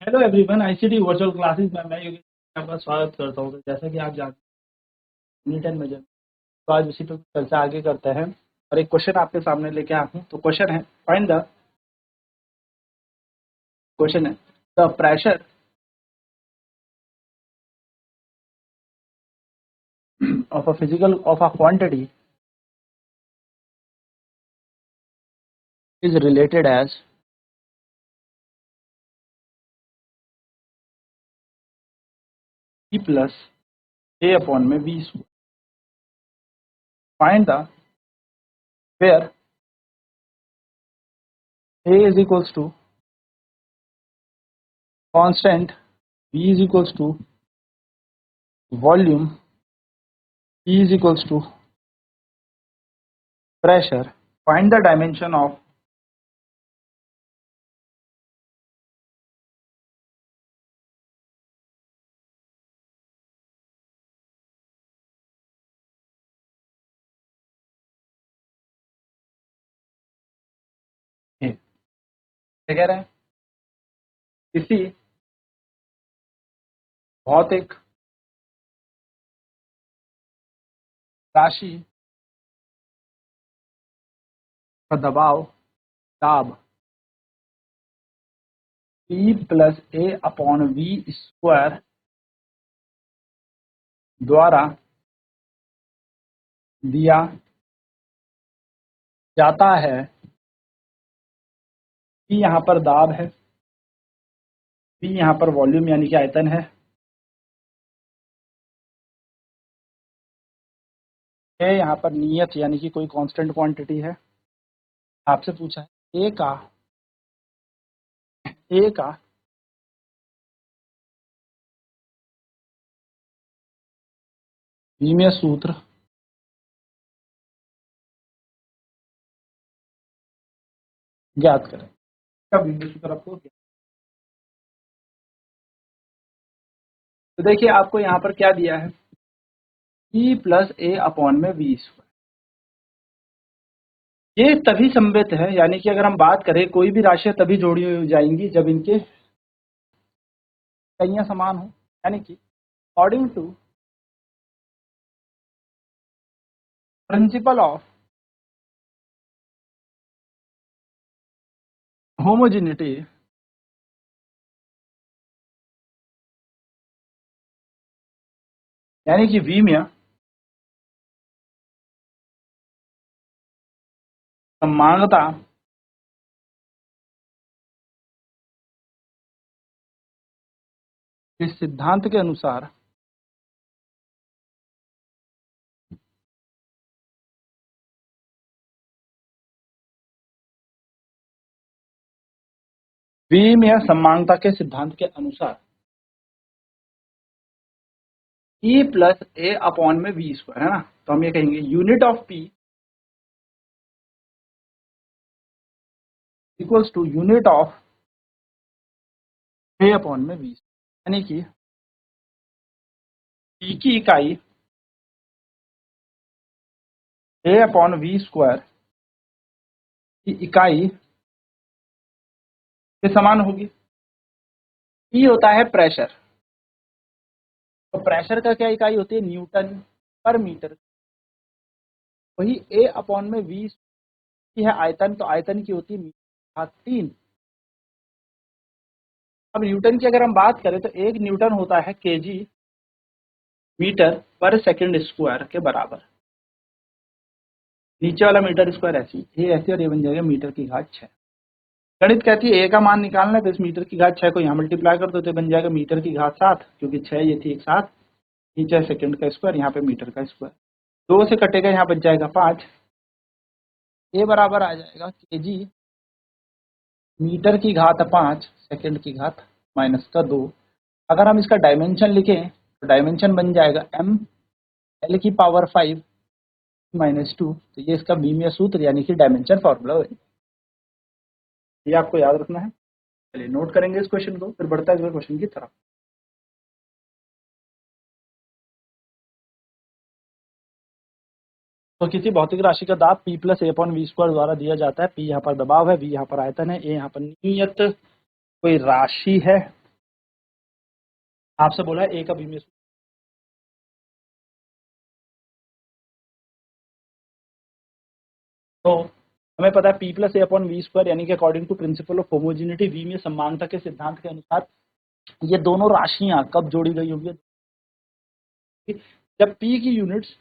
Hello everyone, ICT virtual classes में मैं योगेश आपका स्वागत करता हूँ। तो जैसा कि आप जानते हैं यूनिट 10 मेजर, तो आज उसी पर चर्चा आगे करते हैं और एक क्वेश्चन आपके सामने लेके आया हूँ। तो क्वेश्चन है the pressure of a quantity is related as P plus A upon में V square. Find the where A is equals to constant, V is equals to volume, E is equals to pressure. Find the dimension of A. क्या कह रहे हैं? किसी भौतिक राशि का दबाव दाब P plus A upon V square द्वारा दिया जाता है। P यहाँ पर दाब है, P यहाँ पर वॉल्यूम यानी कि आयतन है, A यहाँ पर नियत यानी कि कोई कांस्टेंट क्वांटिटी है। आपसे पूछा है A का विमीय सूत्र ज्ञात करें। इसका विमीय सूत्र आपको क्या? तो देखिए आपको यहाँ पर क्या दिया है, P प्लस A अपॉन में V स्क्वायर। ये तभी संबित है, यानी कि अगर हम बात करें कोई भी राशियां तभी जोड़ी हो जाएंगी जब इनके इकाइयां समान हो, यानी कि according to principle of homogeneity यानी कि विमीय समांगता इस सिद्धांत के अनुसार विमीय समांगता के सिद्धांत के अनुसार E प्लस A अपॉन में V स्क्वायर है ना, तो हम ये कहेंगे unit of P equals to unit of A upon में V, यानी कि P की इकाई A अपॉन V स्क्वायर की इकाई के समान होगी। E होता है प्रेशर, तो प्रेशर का क्या इकाई होती है, न्यूटन पर मीटर। वही A अपॉन में V की है आयतन, तो आयतन की होती है मीटर 3। अब न्यूटन की अगर हम बात करें तो 1 न्यूटन होता है केजी मीटर पर सेकंड स्क्वायर के बराबर। नीचे वाला मीटर स्क्वायर ऐसी और ये बन जाएगा मीटर की घात 6। गणित कहती है A का मान निकालना है, तो इस मीटर की घात 6 को यहाँ मल्टीप्लाई कर दो तो बन जाएगा मीटर की घात 7, क्योंकि 6 ये थी एक साथ, नीचे सेकंड का स्क्वायर, यहाँ पे मीटर का स्क्वायर, 2 से कटेगा, यहाँ बच जाएगा 5। A बराबर आ जाएगा केजी मीटर की घात 5 सेकंड की घात माइनस का 2। अगर हम इसका डायमेंशन लिखें तो डायमेंशन बन जाएगा m l की पावर 5 -2। तो ये इसका विमीय सूत्र यानी कि डायमेंशन फॉर्मूला है, ये आपको याद रखना है। चलिए नोट करेंगे इस क्वेश्चन को, फिर बढ़ता है अगले क्वेश्चन की तरफ। तो किसी भौतिक राशि का दाब P plus A upon V square द्वारा दिया जाता है। P यहाँ पर दबाव है, V यहाँ पर आयतन है, A यहाँ पर नियत कोई राशि है आपसे बोला है ए का बी में, तो हमें पता है P plus A upon V square, यानी कि according to principle of homogeneity V में समानता के सिद्धांत के अनुसार ये दोनों राशियां कब जोड़ी गई होंगी, जब पी की units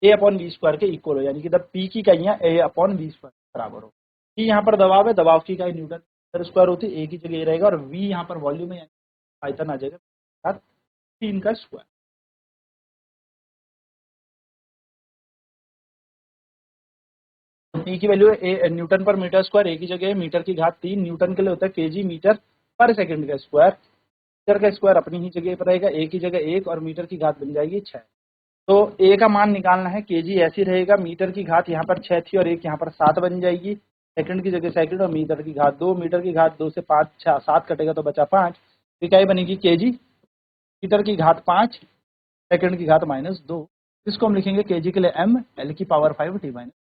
A upon V square के इक्वल हो, यानी कि जब पी की इकाइयां ए अपॉन वी स्क्वायर बराबर हो। पी यहाँ पर दबाव है, दबाव की इकाई न्यूटन मीटर स्क्वायर होती है, ए की जगह ए रहेगा, और वी यहाँ पर वॉल्यूम है, यानी आयतन आ जाएगा 3 का स्क्वायर। पी की वैल्यू है ए न्यूटन पर मीटर स्क्वायर, ए की जगह मीटर की घात 3, न्यूटन के लिए होता है केजी मीटर पर सेकंड का स्क्वायर, मीटर का स्क्वायर अपनी ही जगह पर रहेगा, ए की जगह 1 और मीटर की घात बन जाएगी 6। तो ए का मान निकालना है, केजी ऐसी रहेगा, मीटर की घात यहाँ पर 6 थी और 1 यहाँ पर 7 बन जाएगी, सेकंड की जगह सेकंड, और मीटर की घात 2, मीटर की घात 2 से 5 6 7 कटेगा तो बचा 5, इकाई बनेगी केजी, मीटर की घात 5, सेकंड की घात -2, इसको हम लिखेंगे केजी के लिए m, l की पावर 5 t माइनस।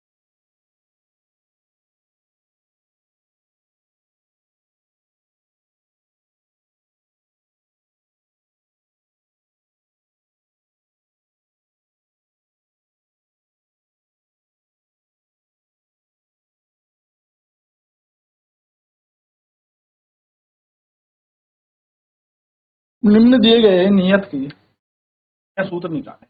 निम्न दिए गए नियत की क्या सूत्र निकालें।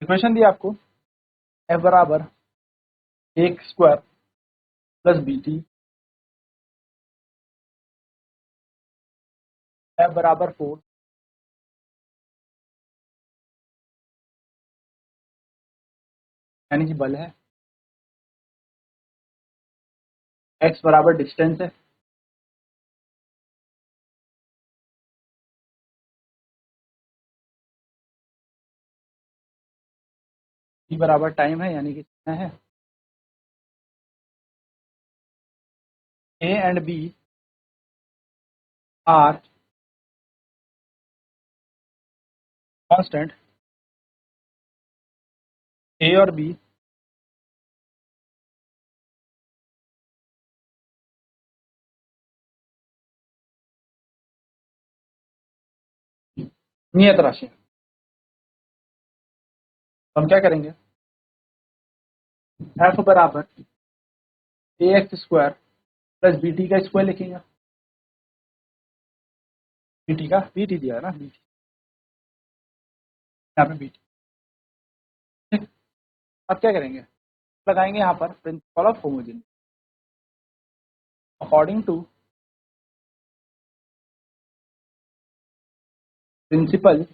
इक्वेशन दिया आपको, f बराबर 1 square plus B T, f बराबर 4, यानी कि बल है, x बराबर डिस्टेंस है, t बराबर टाइम है, यानी कि कितना है, a and b are constant, a और b नियत राशि। तो हम क्या करेंगे, f बराबर A X square plus B T का स्क्वायर लिखेंगे, बी टी दिया है ना, बी टी यहाँ पे बी टी, ठीक। अब क्या करेंगे, लगाएंगे यहाँ पर principle of homogeneity, according to principle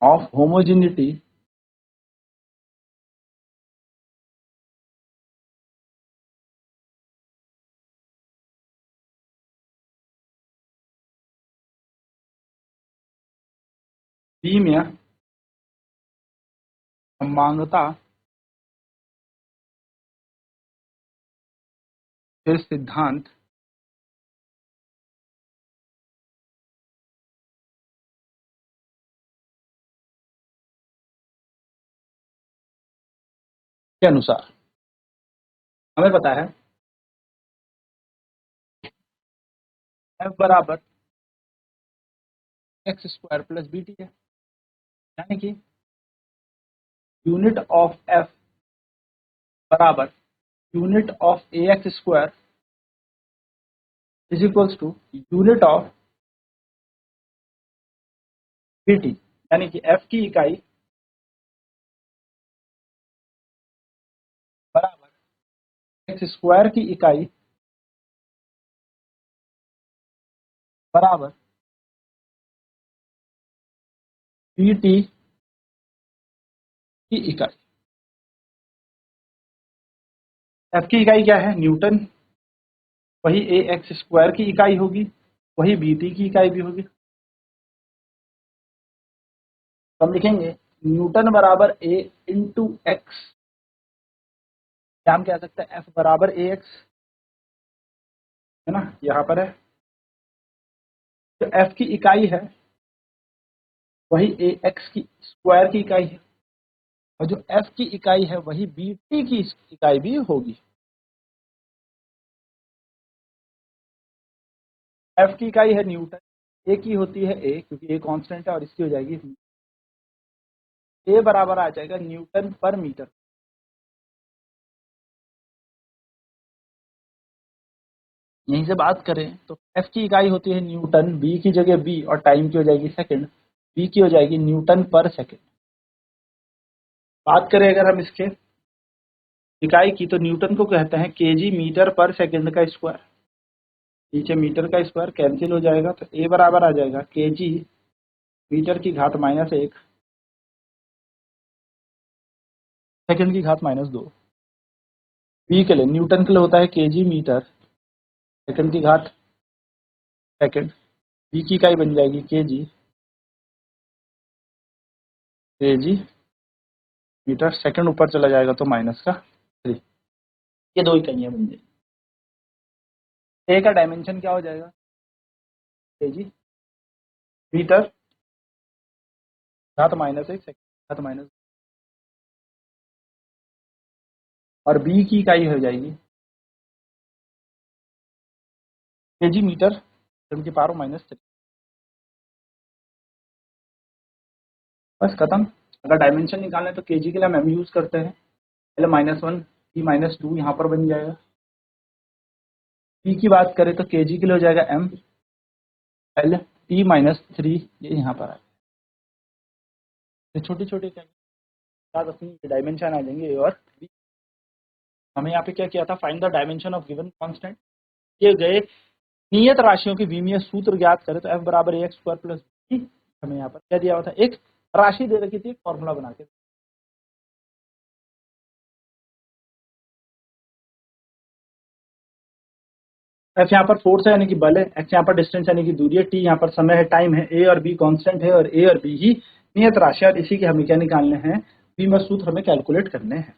of homogeneity B में समांगता के सिद्धांत के अनुसार हमें पता है f बराबर X square plus B T है, यानी कि यूनिट ऑफ f बराबर unit of A X square is equals to unit of B T, यानी कि f की इकाई बराबर एक्स स्क्वायर की इकाई बराबर बी टी की इकाई। f की इकाई क्या है, न्यूटन, वही ए एक्स स्क्वायर की इकाई होगी, वही बी टी की इकाई भी होगी। तो हम लिखेंगे न्यूटन बराबर ए इंटू एक्स क्या हम कह सकते हैं F बराबर AX, है ना, यहाँ पर है। तो F की इकाई है वही AX की स्क्वायर की इकाई है, और जो F की इकाई है वही BT की इकाई भी होगी। F की इकाई है न्यूटन, A की होती है A, क्योंकि A कांस्टेंट है, और इसकी हो जाएगी A बराबर आ जाएगा न्यूटन पर मीटर। यहीं से बात करें तो F की इकाई होती है न्यूटन, B की जगह B, और टाइम की हो जाएगी सेकंड, B की हो जाएगी न्यूटन पर सेकंड। बात करें अगर हम इसके इकाई की, तो न्यूटन को कहते हैं केजी मीटर पर सेकंड का स्क्वायर। नीचे मीटर का स्क्वायर कैंसिल हो जाएगा, तो A बराबर आ जाएगा केजी मीटर की घात -1 सेकंड की घात -2। B के लिए, न्यूटन के लिए होता है केजी मीटर सेकंड की घात सेकंड, B की इकाई बन जाएगी केजी मीटर सेकंड, ऊपर चला जाएगा तो -3। ये दो इकाइयां बन जाएगी। A का डायमेंशन क्या हो जाएगा, केजी मीटर घात -1 सेकंड घात -, और B की इकाई हो जाएगी केजी मीटर 10 की पावर -3। बस खत्म। अगर डायमेंशन निकालना है तो केजी के लिए हम यूज करते हैं L-1 T-2, यहाँ पर बन जाएगा। P की बात करें तो केजी के लिए हो जाएगा M L T-3, ये यहाँ पर आएगा। तो छोटी छोटी साथ अपनी डायमेंशन आ जाएंगे A और B। हमें यहाँ पे क्या किया था, find the dimension of given constant. ये गए नियत राशियों की विमीय सूत्र ज्ञात करें, तो F बराबर AX स्क्वायर प्लस B, हमें यहाँ पर क्या दिया हुआ था, एक राशि दे रखी थी, एक फॉर्मूला बना के। F यहाँ पर फोर्स है यानी कि बल है, X यहाँ पर डिस्टेंस यानी कि दूरी है, T यहाँ पर समय है, टाइम है, A और B कांस्टेंट है, और A और B ही नियत राशि, और इसी के हमें क्या निकालने हैं, विमीय सूत्र हमें कैलकुलेट करने हैं।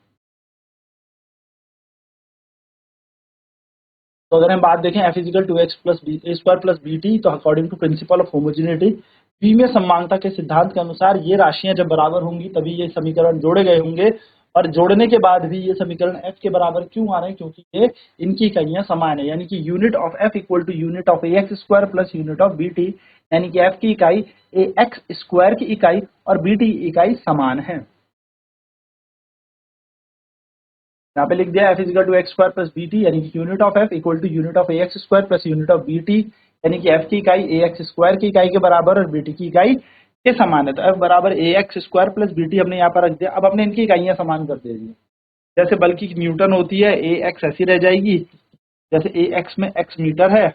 तो अगर हम बात देखें F is equal to X plus B A square plus B T, तो according to principle of homogeneity, विमीय समानता के सिद्धांत के अनुसार ये राशियां जब बराबर होंगी तभी ये समीकरण जोड़े गए होंगे, और जोड़ने के बाद भी ये समीकरण F के बराबर क्यों आ रहे हैं, क्योंकि ये इनकी इकाइयां समान है, यानी कि unit of F equal to unit of AX square plus unit of BT, यानी कि F की इकाई AX स्क्वायर की इकाई और BT इकाई समान है। यहाँ पे लिख दिया F is equal to X square plus B T, यानी कि unit of F equal to unit of AX square plus unit of BT, यानी कि F की इकाई AX स्क्वायर की इकाई के बराबर और BT की इकाई के समान है। तो F बराबर AX स्क्वायर प्लस BT हमने यहाँ पर रख दिया। अब हमने इनकी इकाइयां समान कर दे दी, जैसे बल की न्यूटन होती है, AX ऐसी रह जाएगी, जैसे AX में X मीटर है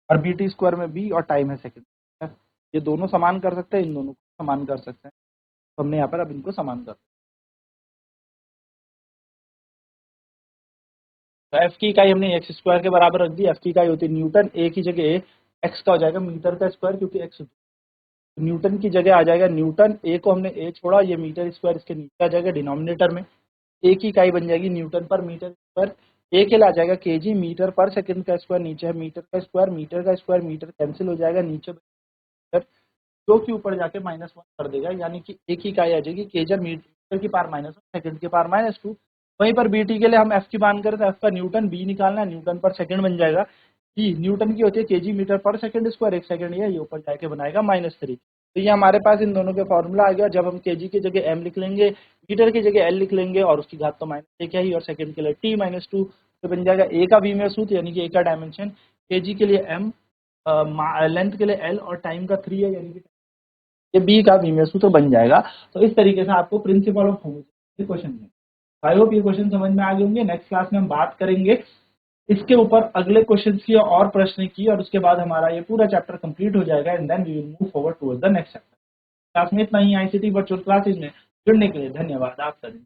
और BT स्क्वायर में B और टाइम है सेकंड। ये दोनों समान कर सकते हैं, इन दोनों को समान कर सकते हैं, तो हमने यहाँ पर अब इनको समान कर, तो F की इकाई हमने एक्स स्क्वायर के बराबर रख दी। F की इकाई होती है न्यूटन, A की जगह X का हो जाएगा मीटर का स्क्वायर, क्योंकि X न्यूटन की जगह आ जाएगा न्यूटन, A को हमने A छोड़ा, ये मीटर स्क्वायर इसके नीचे आ जाएगा डिनोमिनेटर में। A की इकाई बन जाएगी न्यूटन पर मीटर स्क्वायर, A के लिए आ जाएगा केजी मीटर पर सेकंड का स्क्वायर, नीचे है मीटर का स्क्वायर, मीटर कैंसिल हो जाएगा, नीचे मीटर, जो कि ऊपर जाके -1 कर देगा, यानी कि A की इकाई आ जाएगी केजर मीटर की पावर -1 सेकंड की पावर -2। वहीं पर BT के लिए हम F की मान करें तो F का न्यूटन, B निकालना है, न्यूटन पर सेकंड बन जाएगा, जी न्यूटन की होती है केजी मीटर पर सेकंड स्क्वायर, एक सेकंड ये ऊपर जाके बनाएगा -3। तो ये हमारे पास इन दोनों के फॉर्मूला आ गया। जब हम केजी की जगह M लिख लेंगे, मीटर की जगह L लिख लेंगे, और उसकी घात तो -1 है ही, और सेकंड के लिए T-2, तो बन जाएगा A का विमीय सूत्र, यानी कि A का डायमेंशन, केजी के लिए M, लेंथ के लिए L, और टाइम का 3 है, यानी कि ये B का विमीय सूत्र बन जाएगा। तो इस तरीके से आपको प्रिंसिपल ऑफ होमोजेनिटी क्वेश्चन है। आई होप ये क्वेश्चन समझ में आ गए होंगे। नेक्स्ट क्लास में हम बात करेंगे इसके ऊपर अगले क्वेश्चन की और प्रश्न की, और उसके बाद हमारा ये पूरा चैप्टर कंप्लीट हो जाएगा, and then we will move forward towards the next chapter. Class में इतना ही। ICT वर्चुअल क्लासेज में जुड़ने के लिए धन्यवाद आप सभी।